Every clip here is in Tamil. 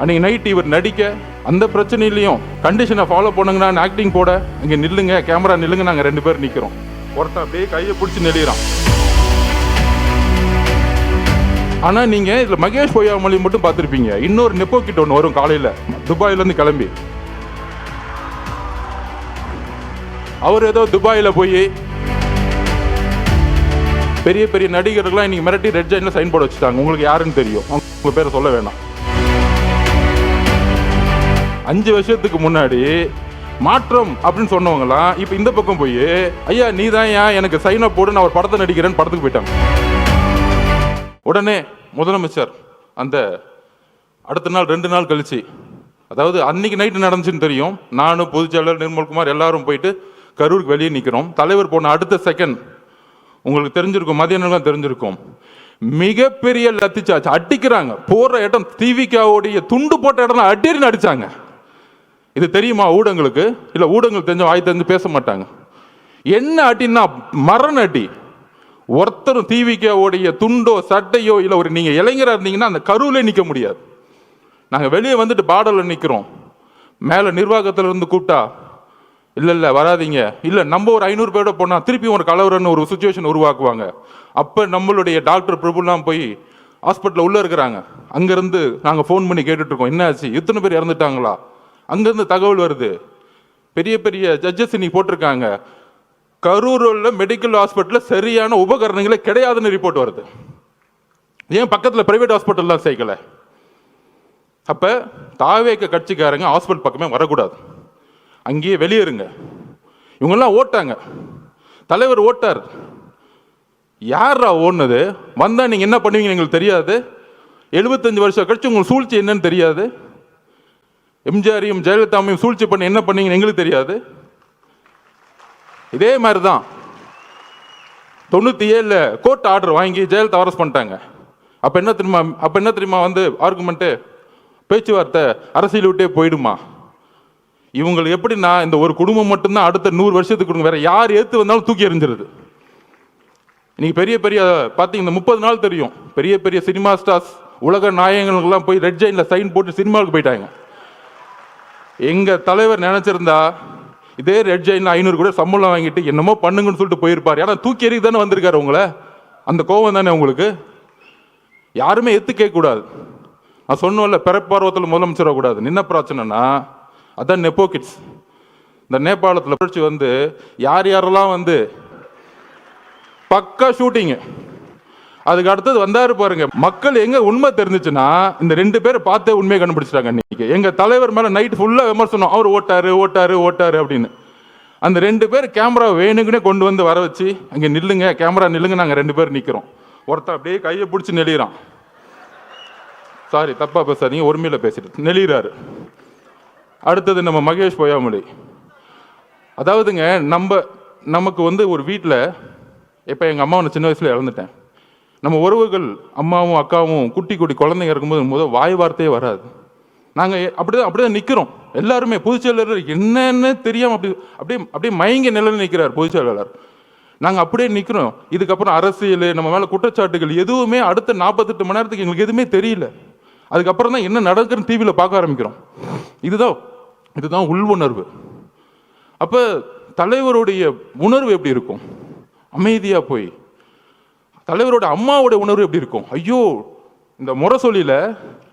அன்றைக்கி நைட் இவர் நடிக்க அந்த பிரச்சனையிலையும் கண்டிஷனை ஃபாலோ பண்ணுங்கன்னா ஆக்டிங் போட இங்கே நில்லுங்க, கேமரா நில்லுங்க, நாங்கள் 2 பேர் நிற்கிறோம். ஒருத்தன் அப்படியே கையை பிடிச்சி நெளிகிறான். ஆனால் நீங்கள் இதில் மகேஷ் பொய்யாமொழி மட்டும் பார்த்துருப்பீங்க. இன்னொரு நெப்போ கிட்ட ஒன்று வரும் காலையில் துபாயிலேருந்து கிளம்பி. அவர் ஏதோ துபாயில் போய் பெரிய பெரிய நடிகர்கள்லாம் இன்னைக்கு மிரட்டி ரெட் ஜெயினில் சைன் போட வச்சுட்டாங்க. உங்களுக்கு யாருன்னு தெரியும், உங்கள் பேரை சொல்ல வேணாம். 5 வருஷத்துக்கு முன்னாடி மாற்றம் அப்படின்னு சொன்னவங்களாம் இப்போ இந்த பக்கம் போய் ஐயா நீ தான் ஏன் எனக்கு சைன் அப் போடு, நான் ஒரு படத்தை நடிக்கிறேன்னு படத்துக்கு போயிட்டாங்க. உடனே முதலமைச்சர் அந்த அடுத்த நாள் 2 நாள் கழிச்சு, அதாவது அன்னைக்கு நைட்டு நடந்துச்சுன்னு தெரியும், நானும் பொதுச்செயலாளர் நிர்மல்குமார் எல்லாரும் போயிட்டு கரூருக்கு வெளியே நிற்கிறோம். தலைவர் போன அடுத்த செகண்ட் உங்களுக்கு தெரிஞ்சிருக்கும், மதியானம் தெரிஞ்சிருக்கும், மிகப்பெரிய லத்திச்சாச்சு அடிக்கிறாங்க. போற இடம் திவிகாவுடைய துண்டு போட்ட இடம் அடின்னு அடிச்சாங்க. இது தெரியுமா ஊடகங்களுக்கு? இல்லை, ஊடகங்கள் தெரிஞ்ச வாய் தெரிஞ்சு பேச மாட்டாங்க. என்ன அடின்னா மரண அடி. ஒருத்தரும் திவிகாவுடைய துண்டோ சட்டையோ இல்லை, ஒரு நீங்கள் இளைஞராக இருந்தீங்கன்னா அந்த கருவிலே நிற்க முடியாது. நாங்கள் வெளியே வந்துட்டு பாடலில் நிற்கிறோம். மேலே நிர்வாகத்தில் இருந்து கூப்பிட்டா இல்லை வராதிங்க, இல்லை நம்ம ஒரு 500 பேரோட போனால் திருப்பி ஒரு கலவரன்னு ஒரு சுச்சுவேஷன் உருவாக்குவாங்க. அப்போ நம்மளுடைய டாக்டர் பிரபுலாம் போய் ஹாஸ்பிட்டலில் உள்ளே இருக்கிறாங்க. அங்கேருந்து நாங்கள் ஃபோன் பண்ணி கேட்டுட்ருக்கோம், என்ன ஆச்சு, எத்தனை பேர் இறந்துட்டாங்களா? அங்கேருந்து தகவல் வருது, பெரிய பெரிய ஜட்ஜஸ் இன்னைக்கு போட்டிருக்காங்க, கரூரில் மெடிக்கல் ஹாஸ்பிட்டலில் சரியான உபகரணங்களே கிடையாதுன்னு ரிப்போர்ட் வருது. ஏன் பக்கத்தில் பிரைவேட் ஹாஸ்பிட்டல்லாம் சேர்க்கலை? அப்போ தாவேக்க கட்சிக்காரங்க ஹாஸ்பிட்டல் பக்கமே வரக்கூடாது, அங்கேயே வெளியேறுங்க. இவங்கெல்லாம் ஓட்டாங்க, தலைவர் ஓட்டார். யாரா ஓடுனது? வந்தா நீங்க என்ன பண்ணுவீங்க எங்களுக்கு தெரியாது. 75 வருஷம் கழிச்சு உங்களுக்கு சூழ்ச்சி என்னன்னு தெரியாது. எம்ஜிஆரையும் ஜெயலலிதாவையும் சூழ்ச்சி பண்ணி என்ன பண்ணீங்கன்னு எங்களுக்கு தெரியாது. இதே மாதிரி தான் 97 கோர்ட் ஆர்டர் வாங்கி ஜெயலலிதா அரெஸ்ட் பண்ணிட்டாங்க. அப்ப என்ன தெரியுமா வந்து ஆர்குமெண்ட்டு, பேச்சுவார்த்தை அரசியல் விட்டே போயிடுமா? இவங்களுக்கு எப்படின்னா இந்த ஒரு குடும்பம் மட்டும்தான் அடுத்த 100 வருஷத்துக்கு வேற யார் ஏத்து வந்தாலும் தூக்கி எறிஞ்சிருது. இன்னைக்கு பெரிய பெரிய பார்த்தீங்கன்னா 30 நாள் தெரியும், பெரிய பெரிய சினிமா ஸ்டார்ஸ் உலக நாயகங்களுக்கெல்லாம் போய் ரெட் ஜெயினில் சைன் போட்டு சினிமாவுக்கு போயிட்டாங்க. எங்க தலைவர் நினைச்சிருந்தா இதே ரெட் ஜெயினில் 500 கூட சம்பளம் வாங்கிட்டு என்னமோ பண்ணுங்கன்னு சொல்லிட்டு போயிருப்பார். ஏன்னா தூக்கி எறிக்கு தானே வந்திருக்காரு உங்களை, அந்த கோவம் தானே உங்களுக்கு. யாருமே எத்து கேட்க கூடாது. நான் சொன்னோம்ல, பிறப்பார்வத்தில் முதலமைச்சர் கூடாது. என்ன பிரச்சனைனா அதான் நெப்போ கிட்ஸ். இந்த நேபாளத்தில் புரட்சி வந்து யார் யாரெல்லாம் வந்து பக்கா ஷூட்டிங்கு, அதுக்கு அடுத்தது வந்தாரு பாருங்க. மக்கள் எங்க உண்மை தெரிஞ்சிச்சுன்னா இந்த 2 பேரை பார்த்தே உண்மையை கண்டுபிடிச்சிட்டாங்க. இன்னைக்கு எங்க தலைவர் மேல நைட் ஃபுல்லா விமர்சனம், அவர் ஓட்டாரு ஓட்டாரு ஓட்டாரு அப்படின்னு. அந்த 2 பேர் கேமரா வேணுங்கன்னே கொண்டு வந்து வர வச்சு அங்க நில்லுங்க, கேமரா நில்லுங்க, நாங்க 2 பேர் நிக்கிறோம். ஒருத்தன் அப்படியே கையை பிடிச்சி நெளிகிறான். சாரி தப்பா பேசாதீங்க, ஒருமையில பேசிட்டு நெளிகிறாரு. அடுத்தது நம்ம மகேஷ் பொய்யாமொழி. அதாவதுங்க நமக்கு வந்து ஒரு வீட்டில் இப்போ எங்கள் அம்மாவை நான் சின்ன வயசில் இழந்துட்டேன். நம்ம உறவுகள் அம்மாவும் அக்காவும் குட்டி குழந்தைங்க இருக்கும்போது முதல் வாய் வார்த்தையே வராது. நாங்கள் அப்படிதான் நிற்கிறோம் எல்லாருமே. பொதுச்செயலாளர் என்னன்னு தெரியாமல் அப்படியே மயங்கி நிலையில் நிற்கிறார் பொதுச்செயலாளர். நாங்கள் அப்படியே நிற்கிறோம். இதுக்கப்புறம் அரசியல், நம்ம மேலே குற்றச்சாட்டுகள் எதுவுமே அடுத்த 48 மணி நேரத்துக்கு எங்களுக்கு எதுவுமே தெரியல. அதுக்கப்புறம் தான் என்ன நடக்குதுன்னு டிவியில் பார்க்க ஆரம்பிக்கிறோம். இதுதான் உள்வுணர்வு. அப்போ தலைவருடைய உணர்வு எப்படி இருக்கும்? அமைதியாக போய் தலைவரோட அம்மாவோட உணர்வு எப்படி இருக்கும்? ஐயோ, இந்த முரசொலியில்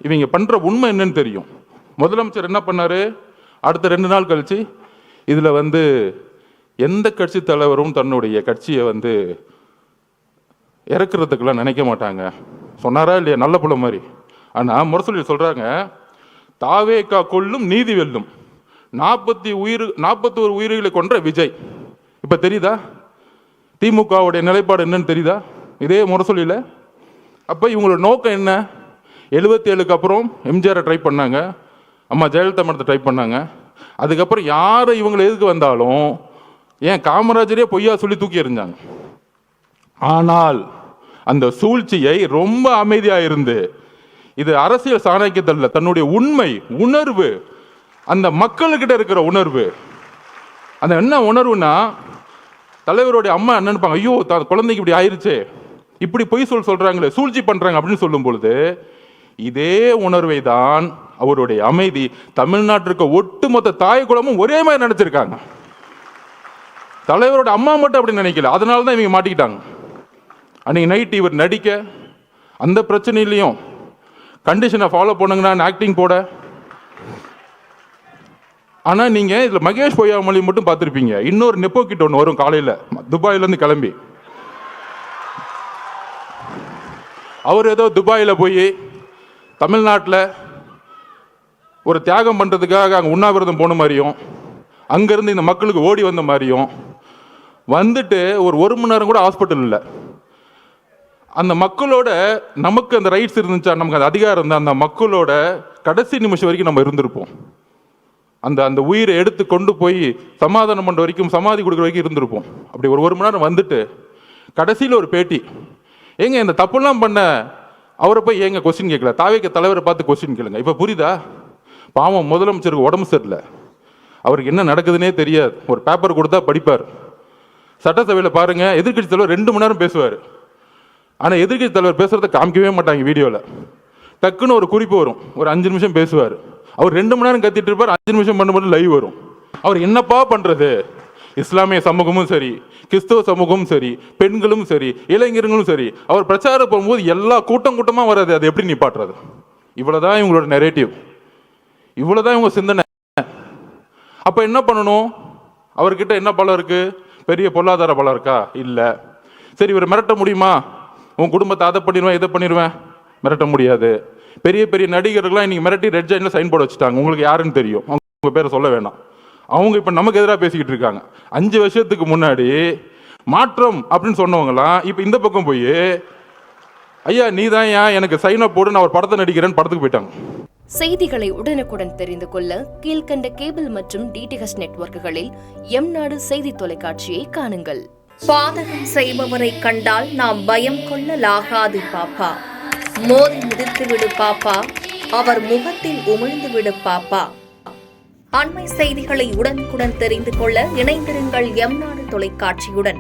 இவங்க பண்ணுற உண்மை என்னன்னு தெரியும். முதலமைச்சர் என்ன பண்ணார்? அடுத்த 2 நாள் கழிச்சு இதில் வந்து எந்த கட்சி தலைவரும் தன்னுடைய கட்சியை வந்து இறக்குறதுக்கெல்லாம் நினைக்க மாட்டாங்க சொன்னாரா இல்லையா? நல்ல புள்ள மாதிரி. ஆனால் முரசொலியில் சொல்கிறாங்க, தாவேக்கா கொல்லும் நீதி வெல்லும், 41 உயிர்களை கொன்ற விஜய். இப்போ தெரியுதா திமுகவுடைய நிலைப்பாடு என்னன்னு தெரியுதா? இதே முரசொலியில். அப்போ இவங்களோட நோக்கம் என்ன? 77க்கு அப்புறம் எம்ஜிஆரை ட்ரை பண்ணாங்க, அம்மா ஜெயலலிதா மடத்தை ட்ரை பண்ணாங்க. அதுக்கப்புறம் யார் இவங்களை எதுக்கு வந்தாலும் ஏன் காமராஜரே பொய்யா சொல்லி தூக்கி எறிஞ்சாங்க. ஆனால் அந்த சூழ்ச்சியை ரொம்ப அமைதியாக இருந்து, இது அரசியல் சாணக்கியத்தில் தன்னுடைய உண்மை உணர்வு, அந்த மக்கள்கிட்ட இருக்கிற உணர்வு, அந்த என்ன உணர்வுனா, தலைவருடைய அம்மா என்ன நினைப்பாங்க, ஐயோ குழந்தைக்கு இப்படி ஆயிருச்சு, இப்படி பொய் சொல்றாங்களே, சூழ்ச்சி பண்றாங்க அப்படின்னு சொல்லும் பொழுது இதே உணர்வை தான் அவருடைய அமைதி தமிழ்நாட்டிற்கு ஒட்டுமொத்த தாய் குலமும் ஒரே மாதிரி நினைச்சிருக்காங்க. தலைவரோட அம்மா மட்டும் அப்படி நினைக்கல, அதனால தான் இவங்க மாட்டிக்கிட்டாங்க. அன்னைக்கு நைட் இவர் நடிக்க அந்த பிரச்சனையிலையும் கண்டிஷனை ஃபாலோ பண்ணுங்கன்னா ஆக்டிங் போட. ஆனால் நீங்கள் இதில் மகேஷ் பொய்யாமொழி மட்டும் பார்த்துருப்பீங்க. இன்னொரு நெப்போ கிட்ட ஒன்று வரும் காலையில் துபாயிலேருந்து கிளம்பி. அவர் ஏதோ துபாயில் போய் தமிழ்நாட்டில் ஒரு தியாகம் பண்ணுறதுக்காக அங்கே உண்ணாவிரதம் போன மாதிரியும், அங்கேருந்து இந்த மக்களுக்கு ஓடி வந்த மாதிரியும் வந்துட்டு ஒரு மணி நேரம் கூட ஹாஸ்பிட்டல் இல்லை. அந்த மக்களோட நமக்கு அந்த ரைட்ஸ் இருந்துச்சா, நமக்கு அந்த அதிகாரம் இருந்தால் அந்த மக்களோட கடைசி நிமிஷம் வரைக்கும் நம்ம இருந்திருப்போம். அந்த உயிரை எடுத்து கொண்டு போய் சமாதானம் பண்ணுற வரைக்கும், சமாதி கொடுக்குற வரைக்கும் இருந்திருப்போம். அப்படி ஒரு மணி நேரம் வந்துட்டு கடைசியில் ஒரு பேட்டி, ஏங்க இந்த தப்புலாம் பண்ண அவரை போய் ஏங்க கொஸ்டின் கேட்கல, தாவேக தலைவரை பார்த்து கொஸ்டின் கேளுங்க. இப்போ புரியுதா? பாவம் முதலமைச்சருக்கு உடம்பு சரியில்லை, அவருக்கு என்ன நடக்குதுன்னே தெரியாது. ஒரு பேப்பர் கொடுத்தா படிப்பார். சட்டசபையில் பாருங்க, எதிர்கட்சி தலைவர் 2 மணி நேரம் பேசுவார். ஆனால் எதிர்கட்சி தலைவர் பேசுறதை காமிக்கவே மாட்டாங்க வீடியோவில். டக்குன்னு ஒரு குறிப்பு வரும், ஒரு 5 நிமிஷம் பேசுவார். அவர் 2 மணி நேரம் கத்திட்டு இருப்பார், 5 நிமிஷம் பண்ணும்போது லைவ் வரும். அவர் என்னப்பா பண்றது? இஸ்லாமிய சமூகமும் சரி, கிறிஸ்தவ சமூகமும் சரி, பெண்களும் சரி, இளைஞர்களும் சரி, அவர் பிரச்சாரம் போகும்போது எல்லா கூட்டமா வராது. அது எப்படி நிப்பாட்டுறது? இவ்வளவுதான் இவங்களோட நெரேட்டிவ், இவ்வளவுதான் இவங்க சிந்தனை. அப்ப என்ன பண்ணணும்? அவர்கிட்ட என்ன பலம் இருக்கு? பெரிய பொருளாதார பலம் இருக்கா? இல்ல. சரி, இவர் மிரட்ட முடியுமா? உன் குடும்பத்தை அதை பண்ணிடுவேன் இதை பண்ணிடுவேன், மிரட்ட முடியாது. பெரிய பெரிய நடிகர்கள்லாம் இன்னைக்கு மிரட்டி ரெட் ஜாயின்ல சைன் போர்டு வச்சுட்டாங்க. உங்களுக்கு யாருன்னு தெரியும், அவங்க பேரை சொல்ல வேணாம். அவங்க இப்ப நமக்கு எதிராக பேசிக்கிட்டு இருக்காங்க. 5 வருஷத்துக்கு முன்னாடி மாற்றம் அப்படின்னு சொன்னவங்களாம் இப்ப இந்த பக்கம் போய் ஐயா நீ தான் எனக்கு சைன் அப் போடு, நான் ஒரு படத்தை நடிக்கிறேன்னு படத்துக்கு போயிட்டாங்க. செய்திகளை உடனுக்குடன் தெரிந்து கொள்ள கீழ்கண்ட கேபிள் மற்றும் டிடிஹெச் நெட்வொர்க்குகளில் எம்நாடு செய்தி தொலைக்காட்சியை காணுங்கள். பாதகம் செய்பவரை கண்டால் நாம் பயம் கொள்ளலாகாது பாப்பா. மோதி மிதித்து விடு பாப்பா, அவர் முகத்தில் உமிழ்ந்து விடு பாப்பா. அண்மை செய்திகளை உடனுக்குடன் தெரிந்து கொள்ள இணைந்திருங்கள் எம்நாடு தொலைக்காட்சியுடன்.